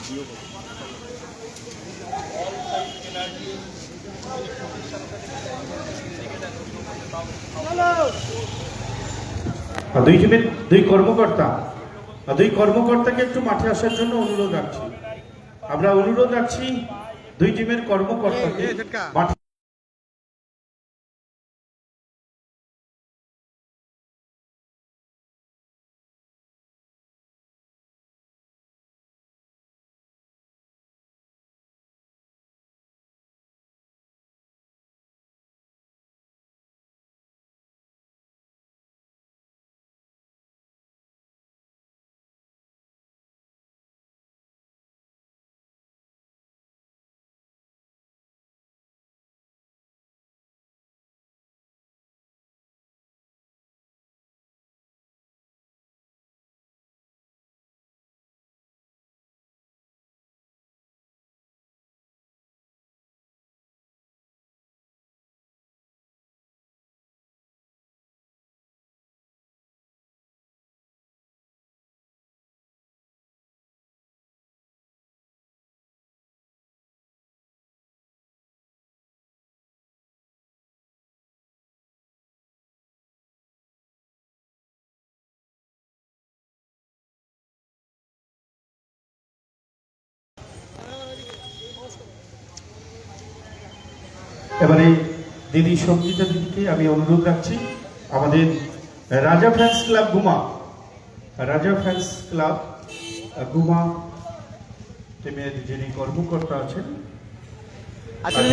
দুই টিমের দুই কর্মকর্তাকে একটু মাঠে আসার জন্য অনুরোধ রাখছি। আমরা অনুরোধ রাখছি দুই টিমের কর্মকর্তাকে মাঠে। এবারে দিদি সঙ্গীতা দিদিকে আমি অনুরোধ রাখছি, আমাদের রাজা ফ্যান্স ক্লাব গুমা টিমের যিনি কর্মকর্তা আছেন,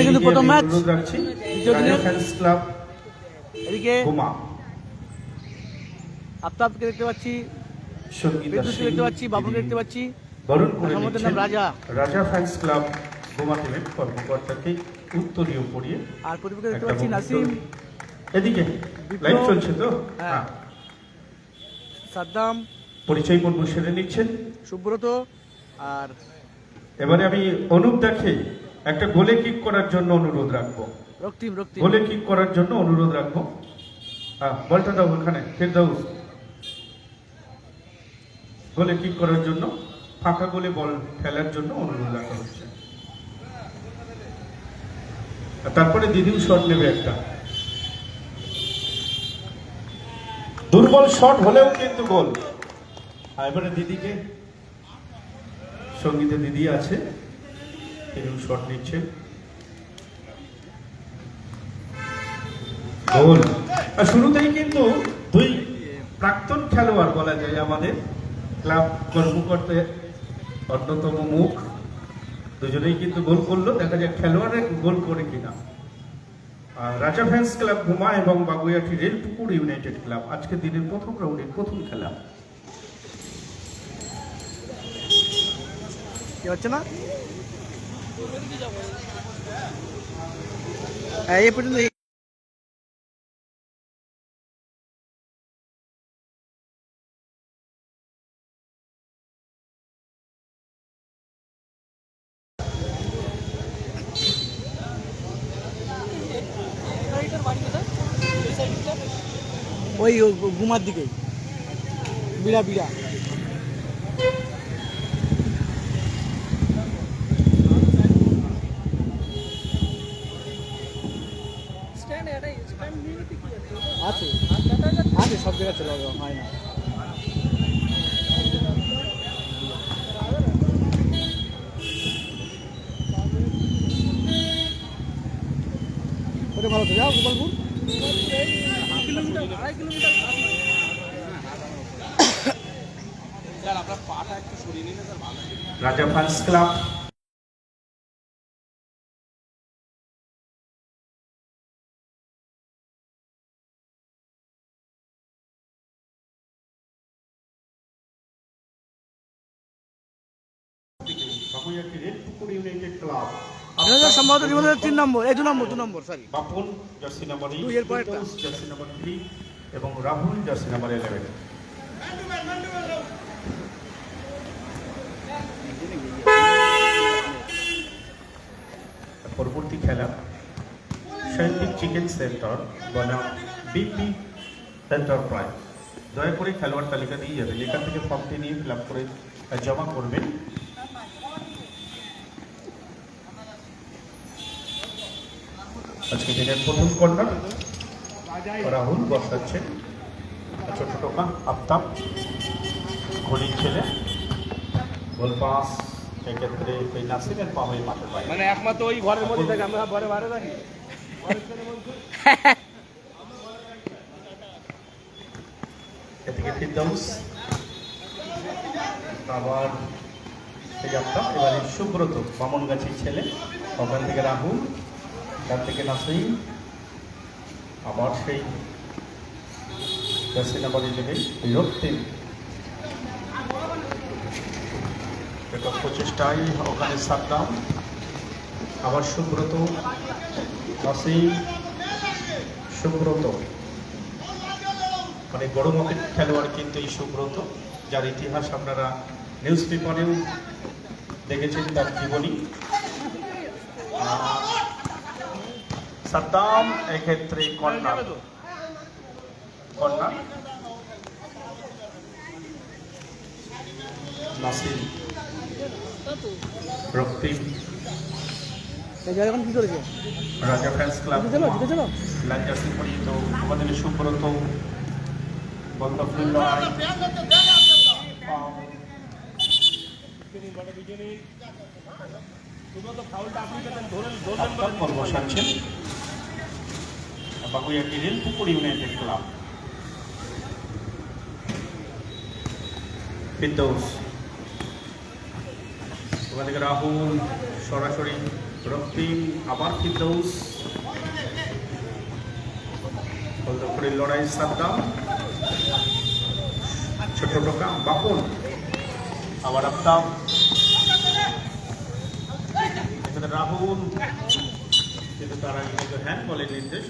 কিন্তু প্রথম ম্যাচ অনুরোধ রাখছি রাজা ফ্যান্স ক্লাব এদিকে গুমা। আফতাবকে দেখতে পাচ্ছি, সঙ্গীতা দেখতে পাচ্ছি, বাবুকে দেখতে পাচ্ছি। বরণ করে নাম রাজা ফ্যান্স ক্লাব গুমা টিমের কর্মকর্তাকে উত্তরীয় পড়িয়ে। আর প্রতিপক্ষে দেখতে পাচ্ছি নাসিম, এদিকে লাইভ চলছে তো, হ্যাঁ সাদ্দাম, পরিচয় পর্ব সেরে নিচ্ছেন সুব্রত। আর এবারে আমি অনুপ দাকে একটা গোলে কিক করার জন্য অনুরোধ রাখবো, গোলে কিক করার জন্য অনুরোধ রাখবো। বলটা দাও ওখানে, ফের দাও, গোলে কিক করার জন্য, ফাঁকা গোলে বল ফেলার জন্য অনুরোধ রাখা হচ্ছে। তারপরে দিদিও শট নেবে একটা, দুর্বল শট হলেও কিন্তু গোল। এবারে দিদিকে, সঙ্গীতে দিদি আছে, তিনিও শট নিচ্ছে, গোল। আর শুরুতেই কিন্তু দুই প্রাক্তন খেলোয়াড় বলা যায়, আমাদের ক্লাব কর্মকর্তা অন্যতম মুখ, দুজনেই কিন্তু গোল করলো। দেখা যাক খেলোয়াড়ের গোল করে কিনা। রাজা ফ্যান্স ক্লাব গুমা এবং বাগুইয়াটি রেলপুকুর ইউনাইটেড ক্লাব আজকে দিনের প্রথম রাউন্ডের প্রথম খেলা। কি হচ্ছে না এই পর্যন্ত ওই গুমার দিকে বিড়া বিড়া আছে আছে, সব জায়গায় চলে যাবে, হয় না। ওটা ভালো তো যাও গোপালপুর, রাজা ফ্যান্স ক্লাব সম্ভবত 3 নম্বর, এই 2 নম্বর সরি, বাপন জার্সি নাম্বার 2, এর পরেরটা জার্সি নাম্বার 3 এবং রাহুল জার্সি নাম্বার 11। পরবর্তী খেলা শৈল্পিক চিকেন সেন্টার বনাম বিপি এন্টারপ্রাইজ। দয়া করে খেলোয়াড় তালিকা দিয়ে যাবেন, এখান থেকে ফর্মটি নিয়ে ফিল আপ করে জমা করবেন। আজকে দিনের প্রথম কর্নার রাহুল বসাচ্ছে ছোট টোকা আফতাব ঘড়ির ছেলে গোল পাস এক্ষেত্রে এই নাসিমের পা হয়ে মাঠে পায় মানে একমাত্র ওই ঘরের মধ্যে থাকে, আমরা ঘরে বাইরে থাকি। এদিকে ফিরদাউস আবার সেই আফতাব এবারে সুব্রত বামনগাছির ছেলে ওখান থেকে রাহুল তার থেকে নাসিম আবার সেই জার্সি নাম্বার 11 রক্তিম এটা প্রচেষ্টায় ওখানে সাদ্দাম আবার সুব্রত নাসিম সুব্রত মানে বড় মাপের খেলোয়াড় কিন্তু এই সুব্রত, যার ইতিহাস আপনারা নিউজ পেপারেও দেখেছেন তার জীবনী। সাদ্দাম এক্ষেত্রে কর্নার নাসিম রক্তিম এই জায়গা এখন কি করেছে? রাজা ফ্যান্স ক্লাব জিতেছিল? লাঞ্জাসি পরিচিত আমাদের সুব্রত বন্ধফুল লড়াই বসাচ্ছেন বাগুইয়াটি রেলপুকুর ইউনাইটেড ক্লাব ফিরদৌস ওখান থেকে রাহুল সরাসরি রক্তিম আবার ফিরদৌস বলদপুরের লড়াই সাদ্দাম ছোট টোকা বাপন আবার আফতাব এখানে রাহুল কিন্তু তার আগে কিন্তু হ্যান্ড বলের নির্দেশ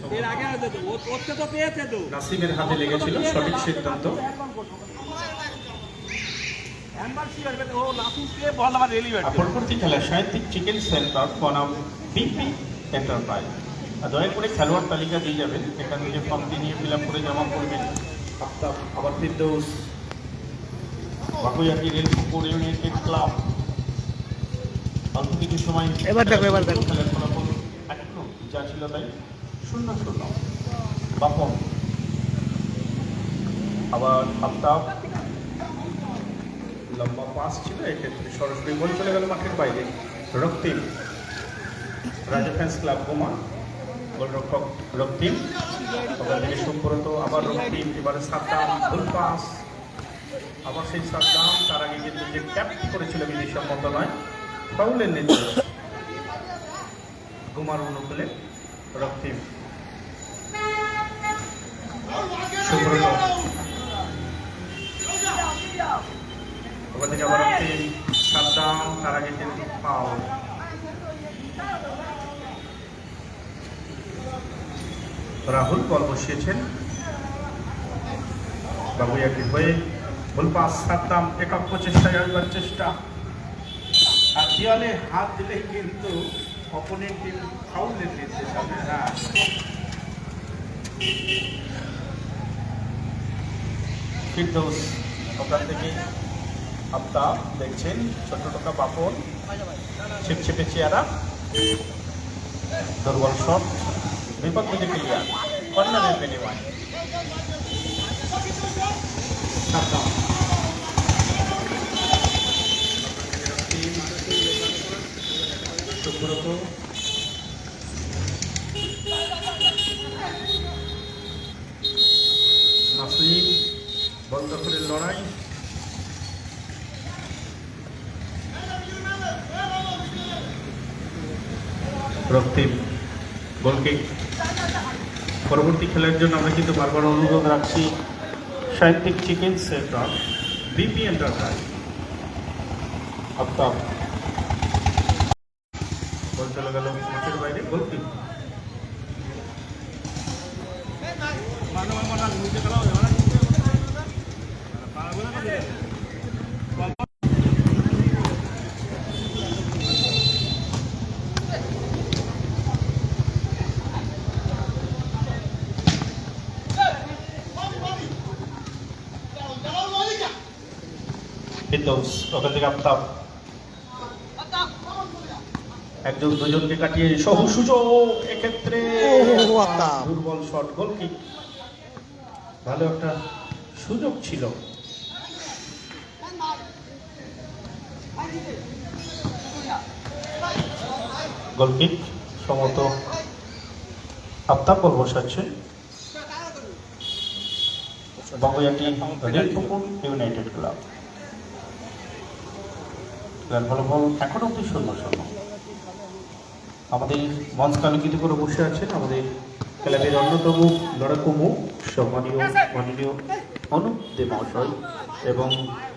নাসিমের হাতে লেগেছিল সঠিক সিদ্ধান্ত। পরবর্তী খেলা সাহিত্যিক চিকেন সেন্টার বনাম বিপি এন্টারপ্রাইজ। দয়া করে খেলোয়াড় তালিকা দিয়ে যাবেন, এখান থেকে ফর্মটি নিয়ে ফিল আপ করে জমা করবেন। আফতাব আবার ফিরদৌস বাগুইয়াটি রেলপুকুর ইউনাইটেড ক্লাব অল্প কিছু সময় এবার দেখো খেলার ফলাফল এখনো যা ছিল তাই 0-0। বাপন আবার আফতাব লম্বা পাস ছিল, এক্ষেত্রে সরাসরি বল চলে গেল মাঠের বাইরে। রক্তিম রাজা ফ্যান্স ক্লাব বোমা গোলরক্ষক রক্তিম ওখান থেকে সুব্রত আবার রক্তিম এবারে সাদ্দাম গোল পাস আবার সেই সাদ্দাম তার আগে কিন্তু যে ট্যাপটি করেছিল বিদেশি মন্ত্রণালয় ফাউলের নির্দেশ কুমার অনুকূলে রক্তিম সুব্রত ওখান থেকে আবার রক্তিম সাদ্দাম তার আগে কিন্তু ফাউল। রাহুল বল বসিয়েছেন বাগুইয়াটি হয়ে গোল পাস সাদ্দাম একক প্রচেষ্টায় আসবার চেষ্টা আর দেওয়ালে হাত দিলেই কিন্তু অপোনেন্ট টিম ফাউলের নির্দেশ হবে। হ্যাঁ ফিরদৌস ওখান থেকে আফতাব দেখছেন ছোট টোকা বাপন ছিপছিপে চেয়ারা দুর্বল শট বিপদ থেকে ক্লিয়ার কর্নারের বিনিময় সুব্রত নাসিম বলদখলের লড়াই রক্তিম গোলকিক। পরবর্তী খেলার জন্য আমরা কিন্তু বারবার অনুরোধ রাখছি সাহিত্যিক chicken centre BP enterprise. Aftab ball চলে গেল মাঠের বাইরে গোলকিক। ফিরদৌস ওখান থেকে আফতাব একজন দুজনকে কাটিয়ে সহু সুযোগ, এক্ষেত্রে দুর্বল শট, গোল কিক। ভালো একটা সুযোগ ছিল। গোল কিক সম্ভবত আফতাব বল বসাচ্ছে। বঙ্গয়াটি রেলপুকুর ইউনাইটেড ক্লাব। ফলাফল এখন অব্দি 0-0। আমাদের মঞ্চ আলোকিত করে বসে আছেন আমাদের ক্লাবের অন্যতম লড়াকু মুখ সম্মানীয় মাননীয় অনুপ দে মহাশয় এবং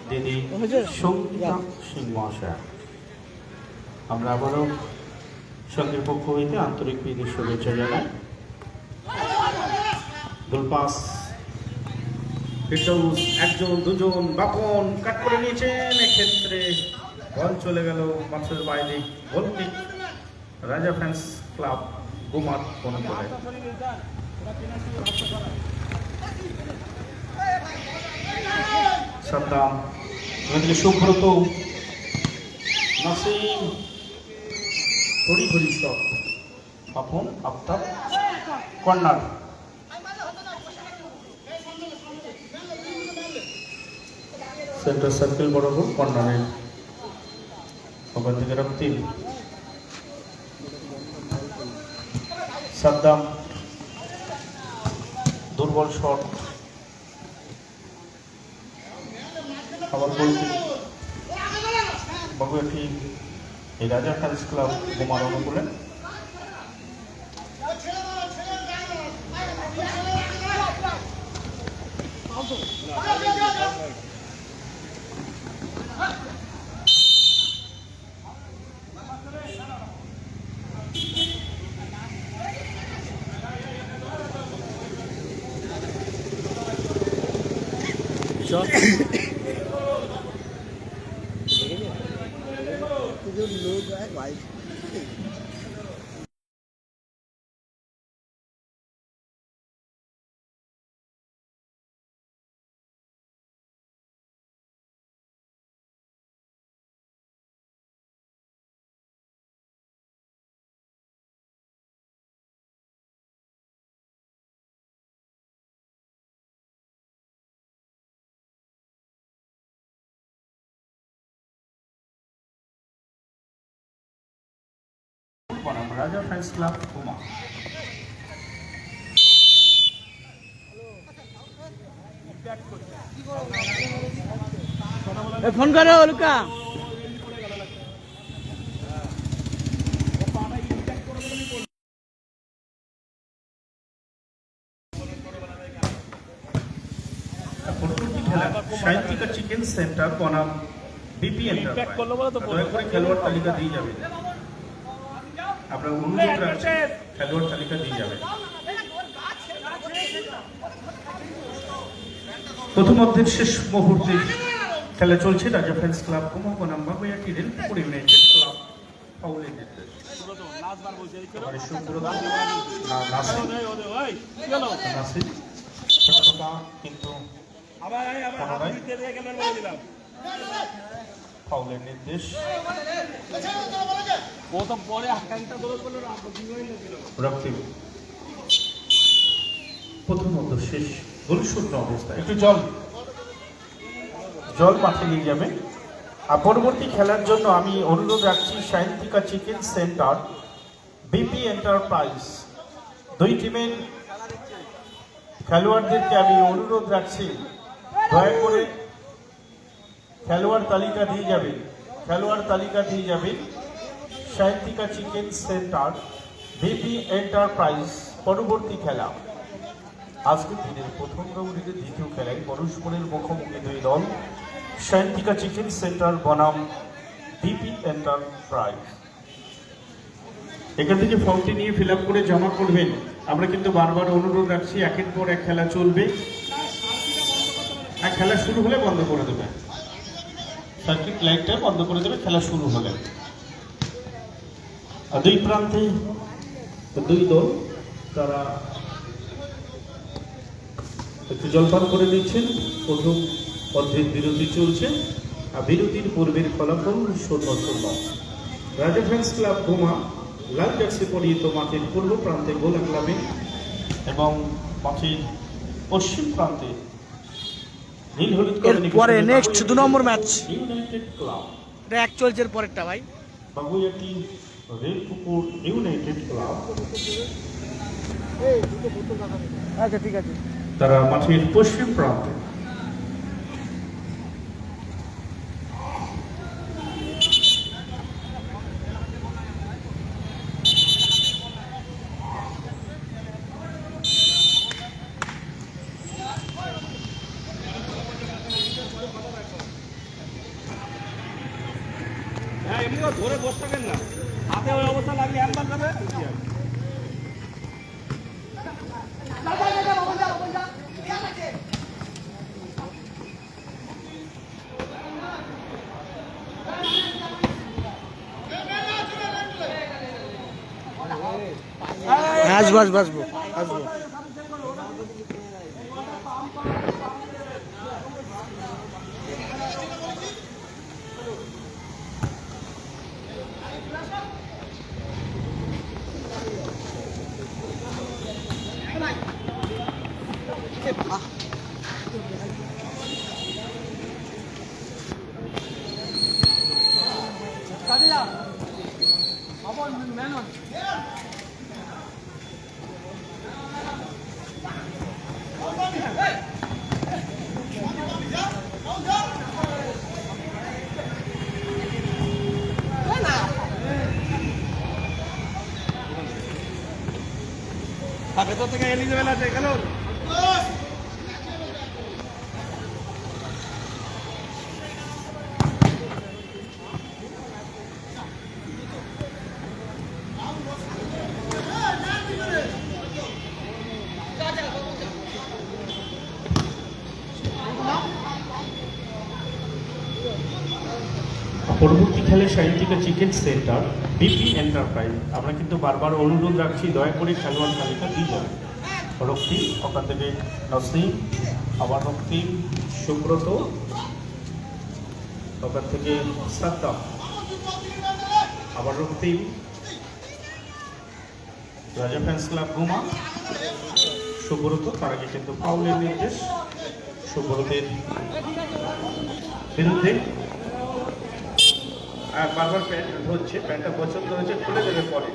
দিদি সঙ্গীতা সিং মহাশয়। আমরা আবারও সঙ্গের পক্ষ হইতে আন্তরিক প্রীতি শুভেচ্ছা জানাই। গোলপাস ফিরদৌস, একজন দুজন, বাপন কাট করে নিয়েছেন, এক্ষেত্রে বল চলে গেল মাঠের বাইরে। গোল কিক রাজা ফ্যান্স ক্লাব গুমার কোনো করে। সাদ্দাম, এদিকে সুব্রত, নাসিম, ঘড়ি shot, Bapan, Aftab, corner. Centre circle বরাবর কর্নারের ওখান থেকে রক্তিম। সাদ্দাম, দুর্বল শট, আবার গোল কিক। বগুড়াটি এই রাজা ফ্যান্স ক্লাব বোমার অনুকূলে। जो लोग है भाई রাজা ফ্যান্স ক্লাব গুমা। फोन करो लुका সাহিত্যিকা চিকেন সেন্টার বনাম বিপি এন্টারপ্রাইজ। দয়া করে খেলোয়াড় তালিকা দিয়ে যাবেন, আপনার অনুরোধ রাখছি খেলোয়াড় তালিকা দিয়ে যাবেন। প্রথম অর্ধের শেষ মুহূর্তে খেলা চলছে রাজা ফ্যান্স ক্লাব গুমা বনাম বাগুইয়াটি রেলপুকুর ইউনাইটেড ক্লাব। ফাউলের নির্দেশ। কিন্তু ফাউলের নির্দেশ। প্রথম অর্ধ শেষ, গোলশূন্য অবস্থা। একটু জল মাঠে নিয়ে যাবে। আর পরবর্তী খেলার জন্য আমি অনুরোধ রাখছি সাহিত্যিকা চিকেন সেন্টার, বিপি এন্টারপ্রাইজ, দুই টিমের খেলোয়াড়দেরকে আমি অনুরোধ রাখছি দয়া করে খেলোয়াড় তালিকা দিয়ে যাবে। সাহিত্যিকা চিকেন সেন্টার, বিপি এন্টারপ্রাইজ। পরবর্তী খেলা আজকের দিনের প্রথম রাউন্ডের দ্বিতীয় খেলায় পরস্পরের মুখোমুখি দুই দল, সাহিত্যিকা চিকেন সেন্টার বনাম বিপি এন্টারপ্রাইজ। এখান থেকে ফর্মটি নিয়ে ফিল আপ করে জমা করবেন। আমরা কিন্তু বারবার অনুরোধ রাখছি, একের পর এক খেলা চলবে, এক খেলা শুরু হলে বন্ধ করে দেবে, সার্কিট লাইটটা বন্ধ করে দেবে খেলা শুরু হলে। আর দুই প্রান্তে দুই দল তারা একটু জলপান করে নিচ্ছেন। প্রথম অর্ধের বিরতি চলছে, আর বিরতির পূর্বের ফলাফল 0-0। রাজা ফ্রেন্ডস ক্লাব বোমা লাল জার্সি পরিহিত মাঠের পূর্ব প্রান্তে গোলা ক্লাবে এবং মাঠের পশ্চিম প্রান্তে নীল হলুদ এরপরে নেক্সট 2 নম্বর ম্যাচ ইউনাইটেড ক্লাব এটা এক চলছে এর পরেরটা ভাই। বাগুইয়াটি রেলপুকুর ইউনাইটেড ক্লাব আচ্ছা ঠিক আছে। তারা মাঠের পশ্চিম প্রান্তে। ধরে বসে থাকেন না, হাতে ওই অবস্থা লাগলে একবার যাবে। আসবো আসবো আসবো আসবো। ভেতর থেকে এলিজেবেল আছে কেন? পরবর্তী খেলে সাহিত্যিকা চিকেন সেন্টার বিপি এন্টারপ্রাইজ। আমরা কিন্তু বারবার অনুরোধ রাখছি দয়া করে খেলোয়াড় তালিকা দিয়ে যাবে। রক্তিম ওখান থেকে নসিম, আবার রক্তিম সুব্রত, ওখান থেকে সাদ্দাম, আবার রক্তিম রাজা ফ্যান্স ক্লাব বোমা সুব্রত। তার আগে কিন্তু ফাউলের নির্দেশ সুব্রতের বিরুদ্ধে। আর বারবার প্যান্ট ধরছে, প্যান্টটা পছন্দ হয়েছে, খুলে দেবে পরে।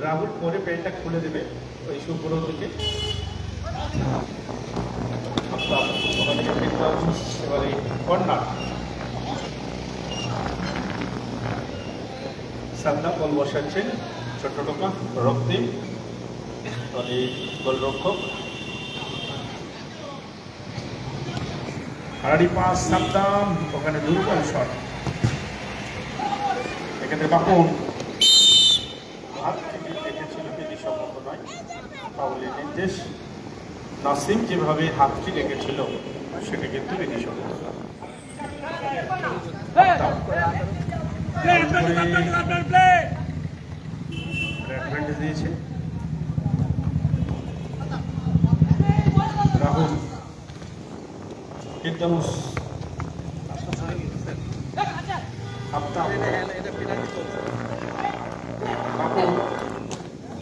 রাহুল পরে প্যান্টটা খুলে দেবে ওই সুব্রতকে। এবারে কর্নার সাদা বল বসাচ্ছেন ছোট্ট টোকা রক্তিম, তাহলে গোলরক্ষক হারাড়ি পাস সাদ্দাম, ওখানে দুর্বল শট। এক্ষেত্রে বাপন হাত থেকে রেখেছিল, বিধিসম্মত নয়, ফাউলের নির্দেশ। নাসিম যেভাবে হাতটি রেখেছিল সেটা কিন্তু বিধিসম্মত নয়। অ্যাডভান্টেজ দিয়েছে রাহুল। ইদ্দামুস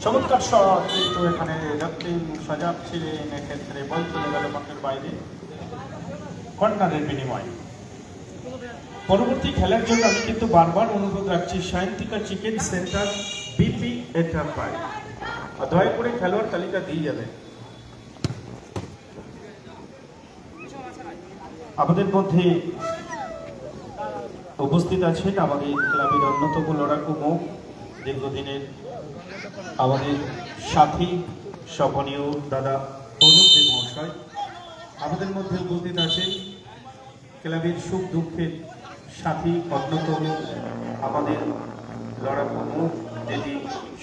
চমৎকার শট, কিন্তু এখানে রক্তিম সজাগ ছিলেন। এক্ষেত্রে বল চলে গেল মাঠের বাইরে, কর্নারের বিনিময়। পরবর্তী খেলার জন্য আমি কিন্তু বারবার অনুরোধ রাখছি Sayantika chicken centre BP enterprise, দয়া করে খেলোয়াড় তালিকা দিয়ে যাবে। আমাদের মধ্যে উপস্থিত আছেন আমাদের ক্লাবের অন্যতম লড়াকু মুখ, দীর্ঘদিনের আমাদের সাথী স্বপনীয় দাদা অনুপ দেব মহাশয়। আমাদের মধ্যে উপস্থিত আছেন ক্লাবের সুখ দুঃখের সাথী অন্যতম আমাদের লড়াকু মুখ দিদি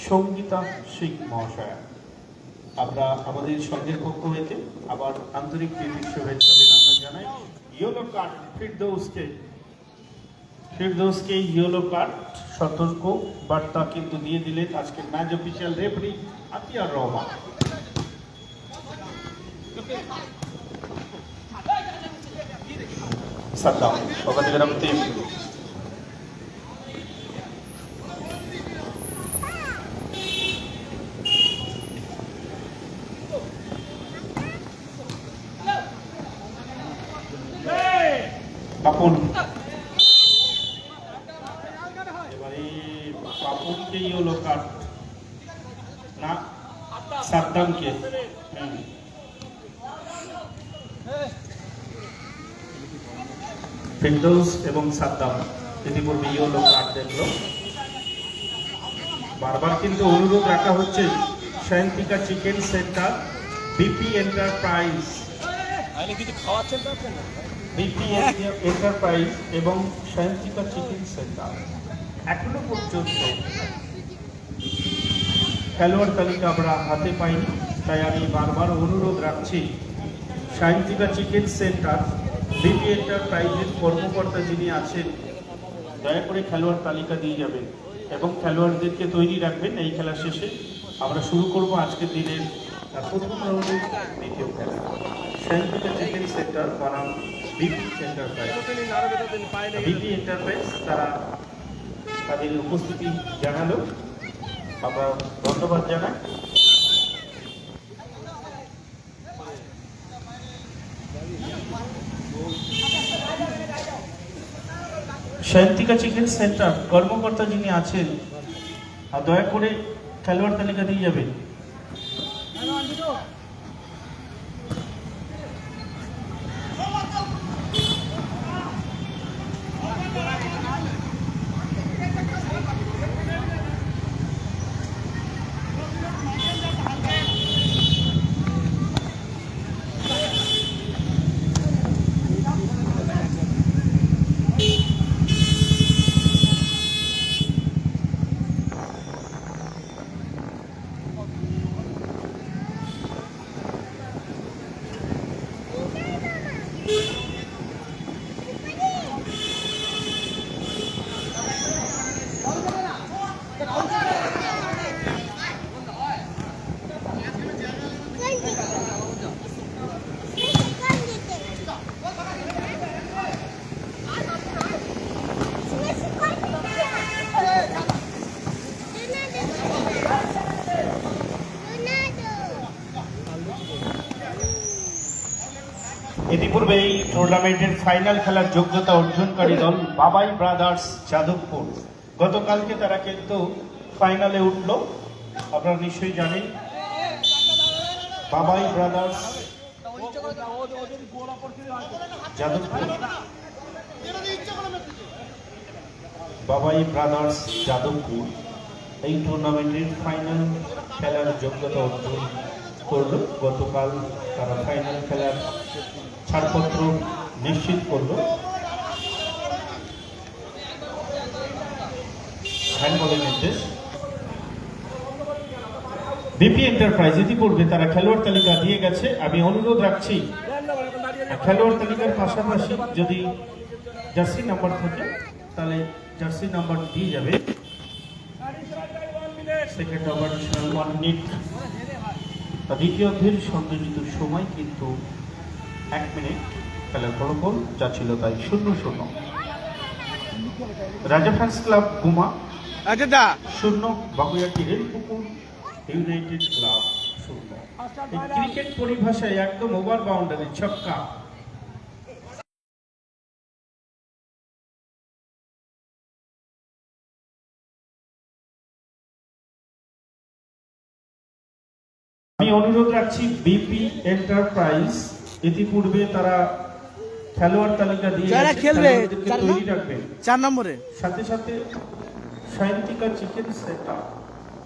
সঙ্গীতা সিং মহাশয়া। আমরা আমাদের সঙ্গের পক্ষ হইতে আবার আন্তরিক প্রীতি শুভেচ্ছা অভিনন্দন জানাই। ইয়েলো কার্ড ফিরদৌসকে ইয়েলো কার্ড সতর্ক বার্তা কিন্তু দিয়ে দিলেন আজকের match official referee Atiar Rahman. Saddam ওখান থেকে রক্তিম, পাপন, এবারে পাপনকে ইয়েলো কার্ড না সাদ্দামকে। ফিরদৌস এবং সাদ্দাম ইতিপূর্বে ইয়েলো কার্ড দেখলো। বারবার কিন্তু অনুরোধ রাখা হচ্ছে Sayantika chicken centre, BP enterprise, BP enterprise এবং সায়ন্তিকা চিকেন সেন্টার এখনো পর্যন্ত খেলোয়াড় তালিকা আমরা হাতে পাইনি, তাই আমি বারবার অনুরোধ রাখছি সায়ন্তিকা চিকেন সেন্টার, বিপি এন্টারপ্রাইজের কর্মকর্তা যিনি আছেন দয়া করে খেলোয়াড় তালিকা দিয়ে যাবেন এবং খেলোয়াড়দেরকে তৈরি রাখবেন। এই খেলা শেষে আমরা শুরু করব আজকের দিনের প্রথম রাউন্ডের দ্বিতীয় খেলা। সায়ন্তিকা চিকেন সেন্টার বনাম বিপি এন্টারপ্রাইজ। বিপি এন্টারপ্রাইজ তারা তাদের উপস্থিতি জানালো, আমরা ধন্যবাদ জানাই। সায়ন্তিকা চিকেন সেন্টার কর্মকর্তা যিনি আছেন দয়া করে খেলোয়াড় তালিকা দিয়ে যাবেন। ইতিপূর্বে এই টুর্নামেন্টের ফাইনাল খেলার যোগ্যতা অর্জনকারী দল বাবাই ব্রাদার্স যাদবপুর, গতকালকে তারা কিন্তু ফাইনালে উঠল। আপনারা নিশ্চয়ই জানেন বাবাই ব্রাদার্স যাদবপুর, বাবাই ব্রাদার্স যাদবপুর এই টুর্নামেন্টের ফাইনাল খেলার যোগ্যতা অর্জন করল। গতকাল তারা ফাইনাল খেলার ছাড়পত্র নিশ্চিত করল। হ্যান্ডবলের নির্দেশ। বিপি এন্টারপ্রাইজ ইতিপূর্বে তারা খেলোয়াড় তালিকা দিয়ে গেছে। আমি অনুরোধ রাখছি খেলোয়াড় তালিকার পাশাপাশি যদি জার্সি নাম্বার থাকে তাহলে জার্সি নাম্বার দিয়ে যাবে। সেকেন্ড ওভার 1 মিনিট, দ্বিতীয় অর্ধের সংযোজিত সময় কিন্তু 1 মিনিট। খেলার ফলাফল যা ছিল তাই 0-0। Raja fans club Guma 0, Baguiati Railpukur united club 0। এই ক্রিকেট পরিভাষায় একদম ওভার বাউন্ডারি ছক্কা। আমি অনুরোধ রাখছি বিপি এন্টারপ্রাইজ ইতিপূর্বে তারা খেলোয়াড় তালিকা দিয়ে যারা খেলবে তৈরি রাখবেন 4 নম্বরে। সাথে সাথে সায়ন্তিকা চিকেন সেন্টার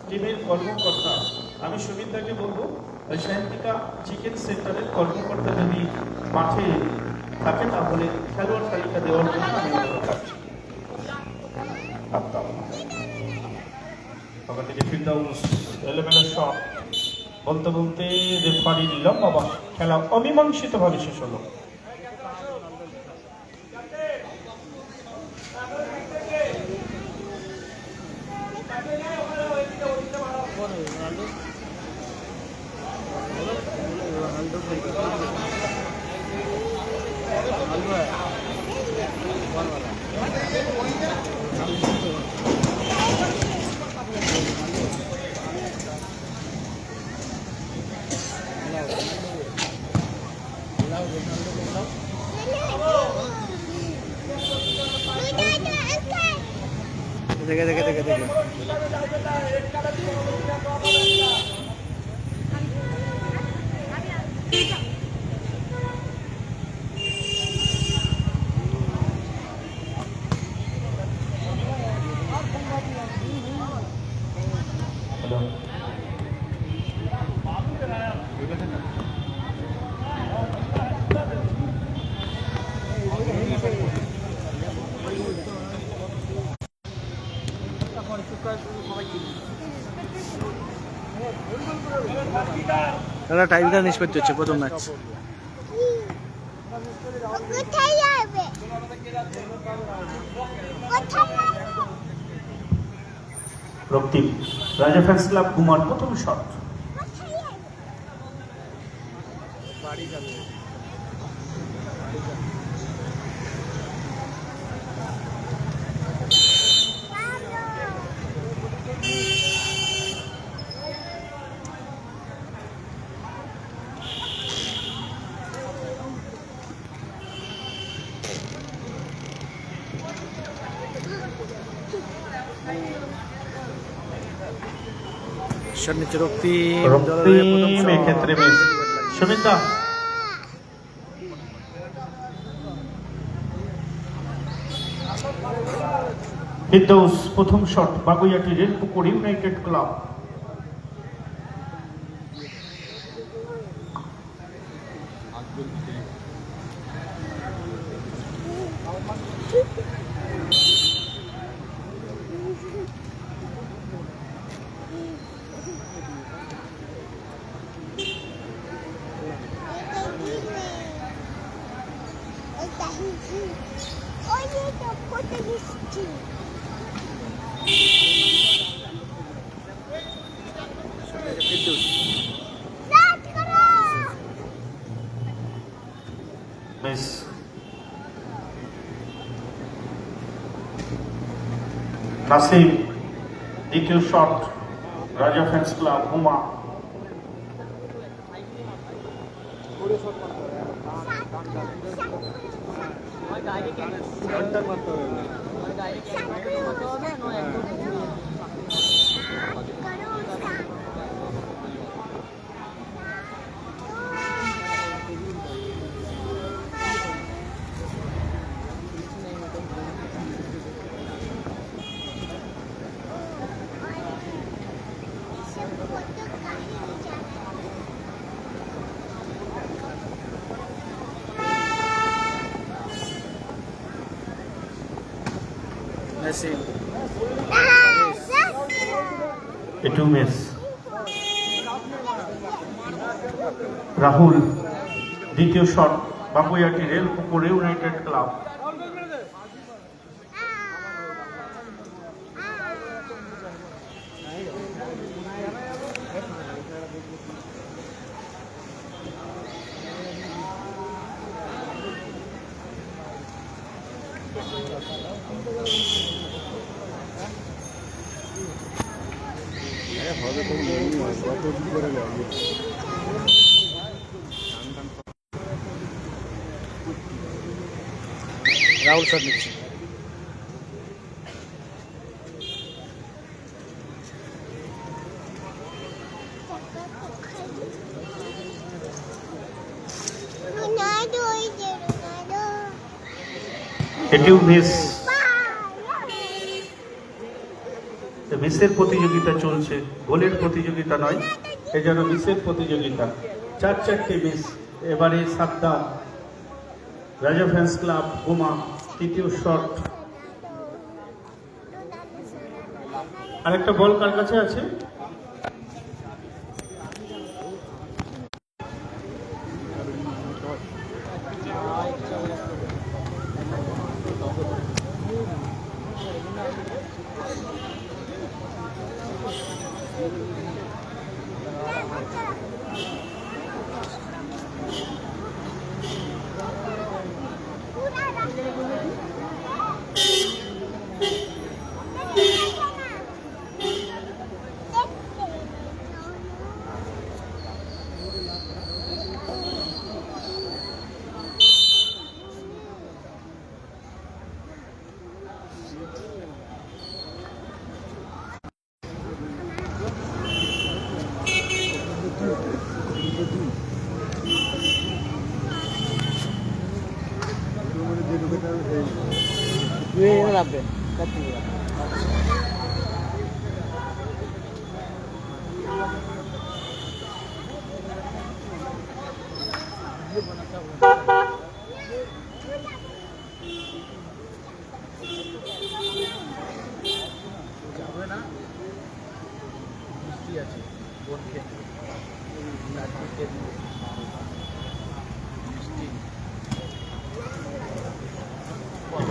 টিমের কর্মকর্তা, আমি সুমিতাকে বলবো সায়ন্তিকা চিকেন সেন্টারের কর্মকর্তা যদি মাঠে থাকে তাহলে খেলোয়াড় তালিকা দেওয়ার জন্য আমি অনুরোধ রাখছি। ওখান থেকে ফিরদাউস এলোমেলো শট, বলতে বলতে রেফারি নিলাম বাবা, খেলা অমীমাংসিত ভাবে শেষ হলো। দেখে দেখে দেখে দেখে দাদা টাইমটা নিষ্পত্তি হচ্ছে প্রথম ম্যাচ। কোথায় যাবে? কোথায় যাবে? রক্তিম রাজা ফ্যান্স ক্লাব কুমার প্রথম শট। কোথায় যাবে? বাড়ি যাবে। শট নিচ্ছে রক্তিম। রক্তিম এক্ষেত্রে মিস। সুমিতা ফিরদৌস প্রথম shot Baguiati Railpukur united club. ওই যে তো কোথায় দিচ্ছি? রাত করো। মিস। নাসিম দ্বিতীয় শট রাজা ফ্যান্স ক্লাব হুমা। নাসিম এটু মিস। রাহুল দ্বিতীয় shot Baguiati Railpukur united club. Rahul shot নিচ্ছে। রোনাল্ডো ওই যে রোনাল্ডো। এটিও মিস। মিসের প্রতিযোগিতা চলছে, গোলের প্রতিযোগিতা নয়, এজন্য মিসের প্রতিযোগিতা। চারটে মিস। এবারে সাদ্দাম রাজা ফ্যান্স ক্লাব হুমা তৃতীয় শট। আরেকটা বল কার কাছে আছে? দুই এনে রাখবে কাটতে দিবা।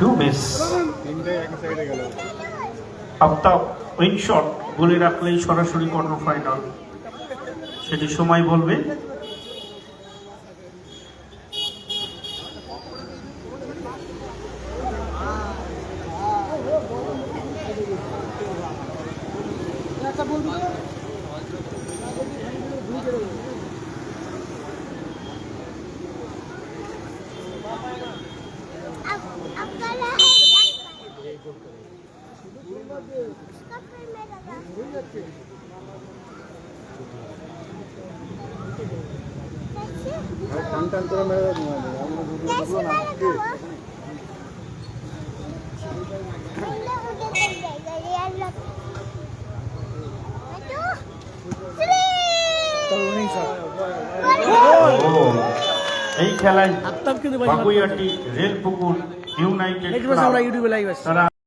টু মিস আফতাব উইন শট গোলে রাখলেই সরাসরি কোয়ার্টার ফাইনাল, সেটি সময় বলবে। अकेला है उसका फिर मेरा कैसे कैसे मेरा उधर चल जाएगा यार लग তবে উইনিং শট। ও, এই খেলায় আফতাব কিন্তু বাগুইয়াটি রেলপুকুর ইউনাইটেড নেক্সট বছর আমরা ইউটিউবে লাইভ আসছি। তারা